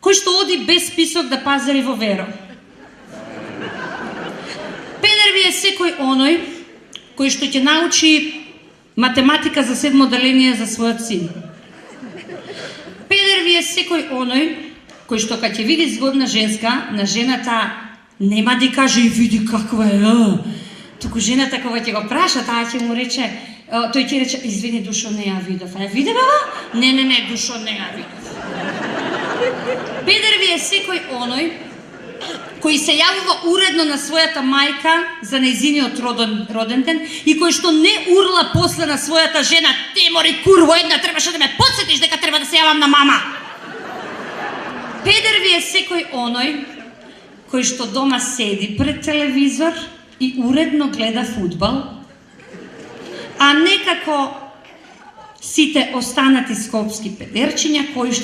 кој што оди без список да пазари во Веро. Педер ви е секој оној кој што ќе научи математика за 7 деление за својот син. Педер ви е секој оној кој што кога ќе види згодна женска, на жената нема да каже и види каква е, туку жената кога ќе го праша, таа ќе му рече, тој ќе рече, извини душо, не ја видов. А виде баба? Не, душо, не ја видов. Педер ви е секој оној кој се јавува уредно на својата мајка за нејзиниот роден ден и кој што не урла после на својата жена, те мори курво една, требаше да ме подсетиш дека треба да се јавам на мама. Педер ви е секој оној кој што дома седи пред телевизор и уредно гледа фудбал, а некако сите останати скопски педерчиња кои што